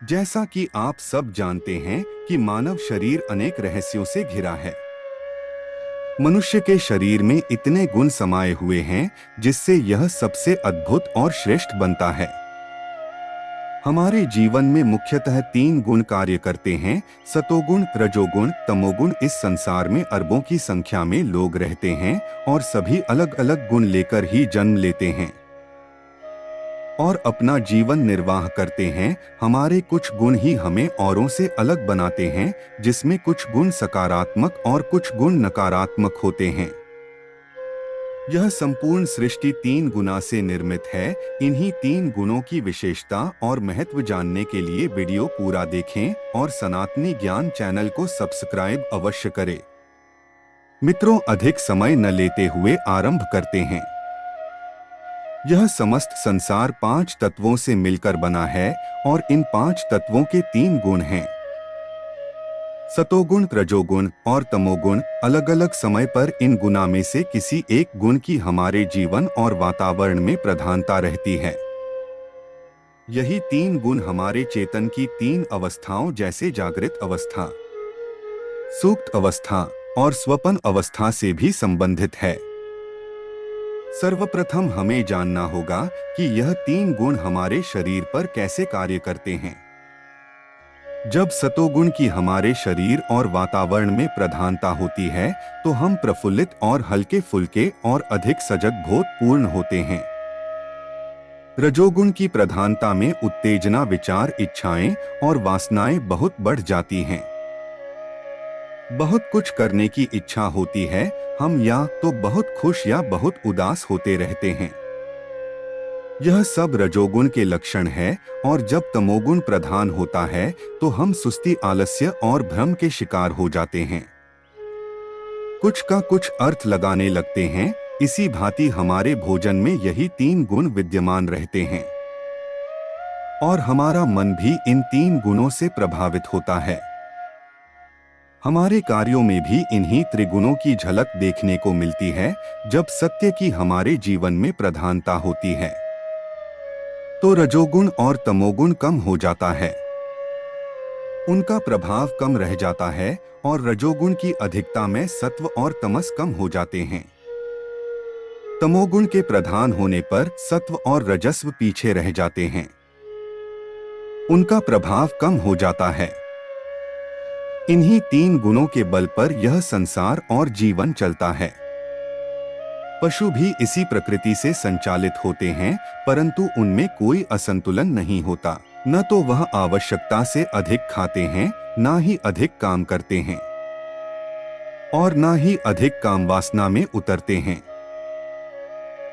जैसा कि आप सब जानते हैं कि मानव शरीर अनेक रहस्यों से घिरा है। मनुष्य के शरीर में इतने गुण समाये हुए हैं जिससे यह सबसे अद्भुत और श्रेष्ठ बनता है। हमारे जीवन में मुख्यतः तीन गुण कार्य करते हैं: सतोगुण, रजोगुण, तमोगुण। इस संसार में अरबों की संख्या में लोग रहते हैं और सभी अलग अलग गुण लेकर ही जन्म लेते हैं और अपना जीवन निर्वाह करते हैं। हमारे कुछ गुण ही हमें औरों से अलग बनाते हैं, जिसमें कुछ गुण सकारात्मक और कुछ गुण नकारात्मक होते हैं। यह संपूर्ण सृष्टि तीन गुना से निर्मित है। इन्हीं तीन गुणों की विशेषता और महत्व जानने के लिए वीडियो पूरा देखें और सनातनी ज्ञान चैनल को सब्सक्राइब अवश्य करें। मित्रों, अधिक समय न लेते हुए आरंभ करते हैं। यह समस्त संसार पांच तत्वों से मिलकर बना है और इन पांच तत्वों के तीन गुण हैं: सतोगुण, रजोगुण और तमोगुण। अलग अलग समय पर इन गुणों में से किसी एक गुण की हमारे जीवन और वातावरण में प्रधानता रहती है। यही तीन गुण हमारे चेतन की तीन अवस्थाओं जैसे जागृत अवस्था, सुप्त अवस्था और स्वप्न अवस्था से भी संबंधित है। सर्वप्रथम हमें जानना होगा कि यह तीन गुण हमारे शरीर पर कैसे कार्य करते हैं। जब सतोगुण की हमारे शरीर और वातावरण में प्रधानता होती है तो हम प्रफुल्लित और हल्के फुल्के और अधिक सजग बोधपूर्ण होते हैं। रजोगुण की प्रधानता में उत्तेजना, विचार, इच्छाएं और वासनाएं बहुत बढ़ जाती हैं। बहुत कुछ करने की इच्छा होती है। हम या तो बहुत खुश या बहुत उदास होते रहते हैं। यह सब रजोगुण के लक्षण है। और जब तमोगुण प्रधान होता है तो हम सुस्ती, आलस्य और भ्रम के शिकार हो जाते हैं। कुछ का कुछ अर्थ लगाने लगते हैं। इसी भांति हमारे भोजन में यही तीन गुण विद्यमान रहते हैं और हमारा मन भी इन तीन गुणों से प्रभावित होता है। हमारे कार्यों में भी इन्हीं त्रिगुणों की झलक देखने को मिलती है। जब सत्य की हमारे जीवन में प्रधानता होती है तो रजोगुण और तमोगुण कम हो जाता है, उनका प्रभाव कम रह जाता है और रजोगुण की अधिकता में सत्व और तमस कम हो जाते हैं। तमोगुण के प्रधान होने पर सत्व और रजस्व पीछे रह जाते हैं, उनका प्रभाव कम हो जाता है। इन्हीं तीन गुणों के बल पर यह संसार और जीवन चलता है। पशु भी इसी प्रकृति से संचालित होते हैं, परंतु उनमें कोई असंतुलन नहीं होता। न तो वह आवश्यकता से अधिक खाते हैं, न ही अधिक काम करते हैं और न ही अधिक काम वासना में उतरते हैं।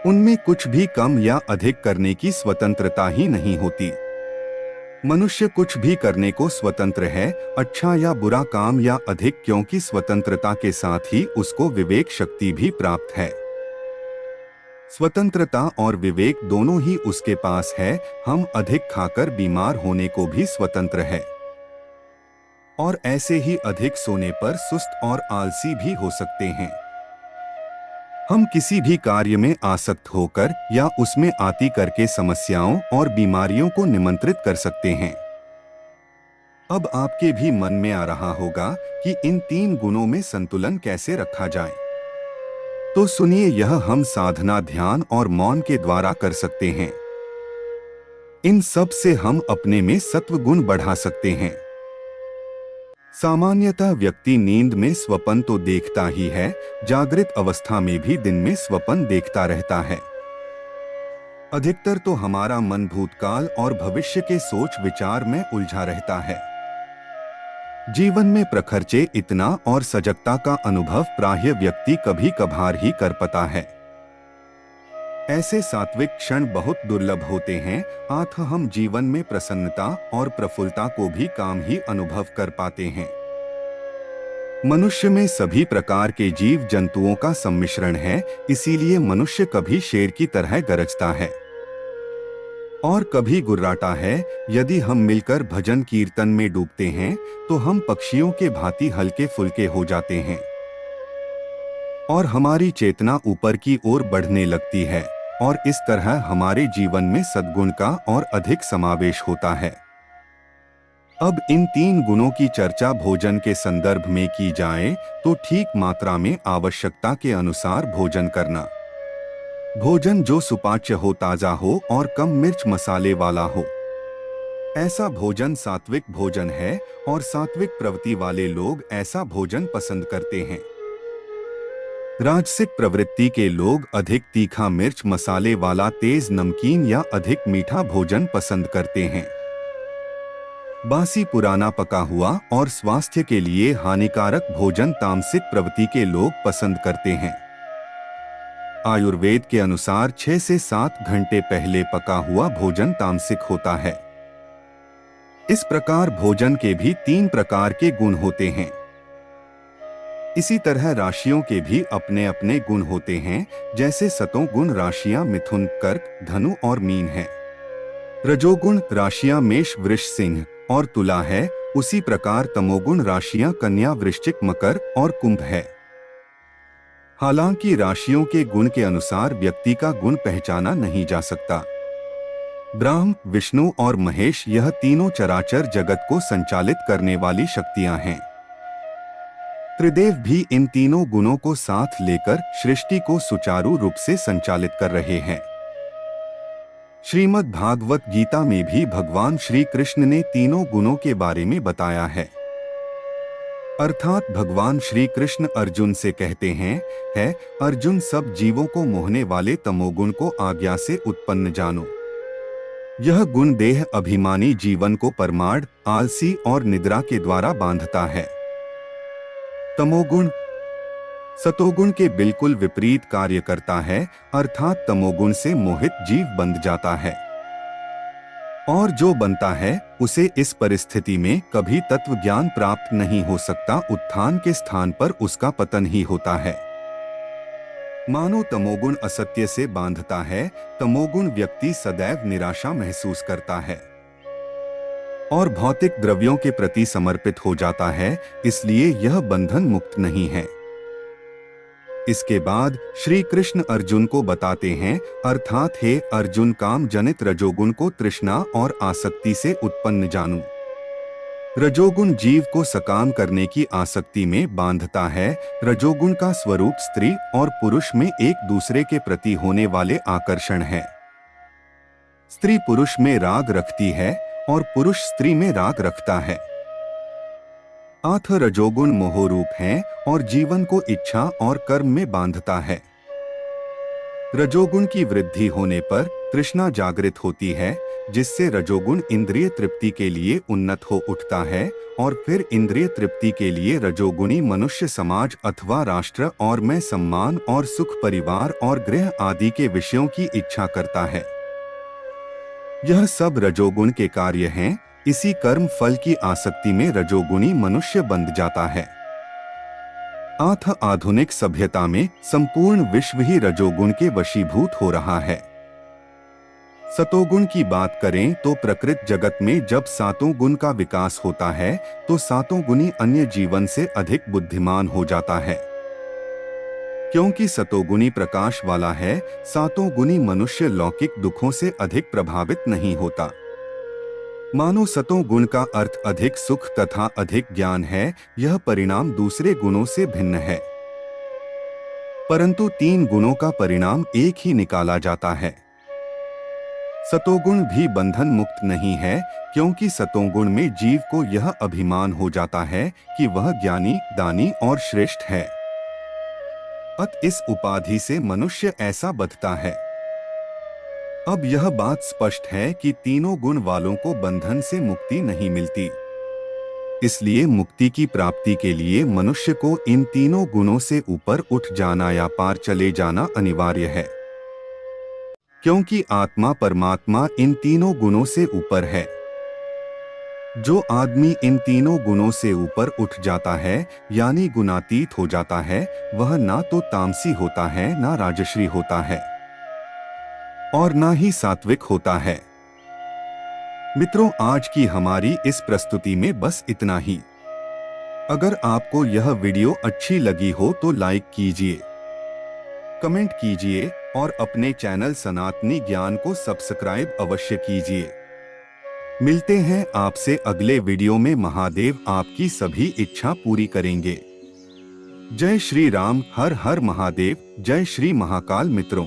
उनमें कुछ भी कम या अधिक करने की स्वतंत्रता ही नहीं होती। मनुष्य कुछ भी करने को स्वतंत्र है, अच्छा या बुरा काम या अधिक, क्योंकि स्वतंत्रता के साथ ही उसको विवेक शक्ति भी प्राप्त है। स्वतंत्रता और विवेक दोनों ही उसके पास है। हम अधिक खाकर बीमार होने को भी स्वतंत्र है और ऐसे ही अधिक सोने पर सुस्त और आलसी भी हो सकते हैं। हम किसी भी कार्य में आसक्त होकर या उसमें आती करके समस्याओं और बीमारियों को निमंत्रित कर सकते हैं। अब आपके भी मन में आ रहा होगा कि इन तीन गुणों में संतुलन कैसे रखा जाए। तो सुनिए, यह हम साधना, ध्यान और मौन के द्वारा कर सकते हैं। इन सब से हम अपने में सत्व गुण बढ़ा सकते हैं। सामान्यतः व्यक्ति नींद में स्वप्न तो देखता ही है, जागृत अवस्था में भी दिन में स्वप्न देखता रहता है। अधिकतर तो हमारा मन भूतकाल और भविष्य के सोच विचार में उलझा रहता है। जीवन में प्रखरचे इतना और सजगता का अनुभव प्रायः व्यक्ति कभी कभार ही कर पाता है। ऐसे सात्विक क्षण बहुत दुर्लभ होते हैं। अतः हम जीवन में प्रसन्नता और प्रफुल्लता को भी कम ही अनुभव कर पाते हैं। मनुष्य में सभी प्रकार के जीव जंतुओं का सम्मिश्रण है, इसीलिए मनुष्य कभी शेर की तरह गरजता है और कभी गुर्राता है। यदि हम मिलकर भजन कीर्तन में डूबते हैं तो हम पक्षियों के भांति हल्के फुल्के हो जाते हैं और हमारी चेतना ऊपर की ओर बढ़ने लगती है और इस तरह हमारे जीवन में सद्गुण का और अधिक समावेश होता है। अब इन तीन गुणों की चर्चा भोजन के संदर्भ में की जाए तो ठीक मात्रा में आवश्यकता के अनुसार भोजन करना। भोजन जो सुपाच्य हो, ताजा हो और कम मिर्च मसाले वाला हो, ऐसा भोजन सात्विक भोजन है और सात्विक प्रवृत्ति वाले लोग ऐसा भोजन पसंद करते हैं। राजसिक प्रवृत्ति के लोग अधिक तीखा मिर्च मसाले वाला तेज नमकीन या अधिक मीठा भोजन पसंद करते हैं। बासी पुराना पका हुआ और स्वास्थ्य के लिए हानिकारक भोजन तामसिक प्रवृत्ति के लोग पसंद करते हैं। आयुर्वेद के अनुसार 6 से 7 घंटे पहले पका हुआ भोजन तामसिक होता है। इस प्रकार भोजन के भी 3 प्रकार के गुण होते हैं। इसी तरह राशियों के भी अपने अपने गुण होते हैं, जैसे सतों गुण राशियां मिथुन, कर्क, धनु और मीन हैं। रजोगुण राशियां मेष, वृष, सिंह और तुला है। उसी प्रकार तमोगुण राशियां कन्या, वृश्चिक, मकर और कुंभ है। हालांकि राशियों के गुण के अनुसार व्यक्ति का गुण पहचाना नहीं जा सकता। ब्रह्म, विष्णु और महेश यह तीनों चराचर जगत को संचालित करने वाली शक्तियां हैं। त्रिदेव भी इन तीनों गुणों को साथ लेकर सृष्टि को सुचारू रूप से संचालित कर रहे हैं। श्रीमद् भागवत गीता में भी भगवान श्री कृष्ण ने तीनों गुणों के बारे में बताया है। अर्थात भगवान श्री कृष्ण अर्जुन से कहते हैं, है अर्जुन, सब जीवों को मोहने वाले तमोगुण को आज्ञा से उत्पन्न जानो। यह गुण देह अभिमानी जीवन को परमार्थ, आलसी और निद्रा के द्वारा बांधता है। तमोगुण सतोगुण के बिल्कुल विपरीत कार्य करता है, अर्थात तमोगुण से मोहित जीव बंध जाता है और जो बनता है उसे इस परिस्थिति में कभी तत्व ज्ञान प्राप्त नहीं हो सकता। उत्थान के स्थान पर उसका पतन ही होता है। मानो तमोगुण असत्य से बांधता है। तमोगुण व्यक्ति सदैव निराशा महसूस करता है और भौतिक द्रव्यों के प्रति समर्पित हो जाता है, इसलिए यह बंधन मुक्त नहीं है। इसके बाद श्री कृष्ण अर्जुन को बताते हैं, अर्थात हे अर्जुन, काम जनित रजोगुण को तृष्णा और आसक्ति से उत्पन्न जानू। रजोगुण जीव को सकाम करने की आसक्ति में बांधता है। रजोगुण का स्वरूप स्त्री और पुरुष में एक दूसरे के प्रति होने वाले आकर्षण है। स्त्री पुरुष में राग रखती है और पुरुष स्त्री में राग रखता है। आठ रजोगुण मोहरूप हैं और जीवन को इच्छा और कर्म में बांधता है। रजोगुण की वृद्धि होने पर तृष्णा जागृत होती है, जिससे रजोगुण इंद्रिय तृप्ति के लिए उन्नत हो उठता है और फिर इंद्रिय तृप्ति के लिए रजोगुणी मनुष्य समाज अथवा राष्ट्र और में सम्मान और सुख, परिवार और गृह आदि के विषयों की इच्छा करता है। यह सब रजोगुण के कार्य हैं। इसी कर्म फल की आसक्ति में रजोगुणी मनुष्य बंध जाता है। आधुनिक सभ्यता में संपूर्ण विश्व ही रजोगुण के वशीभूत हो रहा है। सतोगुण की बात करें तो प्रकृति जगत में जब सातों गुण का विकास होता है तो सातों गुणी अन्य जीवन से अधिक बुद्धिमान हो जाता है। क्योंकि सतोगुणी प्रकाश वाला है, सातों गुणी मनुष्य लौकिक दुखों से अधिक प्रभावित नहीं होता। मानो सतों गुण का अर्थ अधिक सुख तथा अधिक ज्ञान है। यह परिणाम दूसरे गुणों से भिन्न है, परंतु तीन गुणों का परिणाम एक ही निकाला जाता है। सतोगुण भी बंधन मुक्त नहीं है, क्योंकि सतोगुण में जीव को यह अभिमान हो जाता है कि वह ज्ञानी, दानी और श्रेष्ठ है। अत इस उपाधि से मनुष्य ऐसा बधता है। अब यह बात स्पष्ट है कि तीनों गुण वालों को बंधन से मुक्ति नहीं मिलती। इसलिए मुक्ति की प्राप्ति के लिए मनुष्य को इन तीनों गुणों से ऊपर उठ जाना या पार चले जाना अनिवार्य है, क्योंकि आत्मा परमात्मा इन तीनों गुणों से ऊपर है। जो आदमी इन तीनों गुणों से ऊपर उठ जाता है, यानी गुणातीत हो जाता है, वह ना तो तामसी होता है, ना राजश्री होता है और ना ही सात्विक होता है। मित्रों, आज की हमारी इस प्रस्तुति में बस इतना ही। अगर आपको यह वीडियो अच्छी लगी हो तो लाइक कीजिए, कमेंट कीजिए और अपने चैनल सनातनी ज्ञान को सब्सक्राइब अवश्य कीजिए। मिलते हैं आपसे अगले वीडियो में। महादेव आपकी सभी इच्छा पूरी करेंगे। जय श्री राम। हर हर महादेव। जय श्री महाकाल। मित्रों।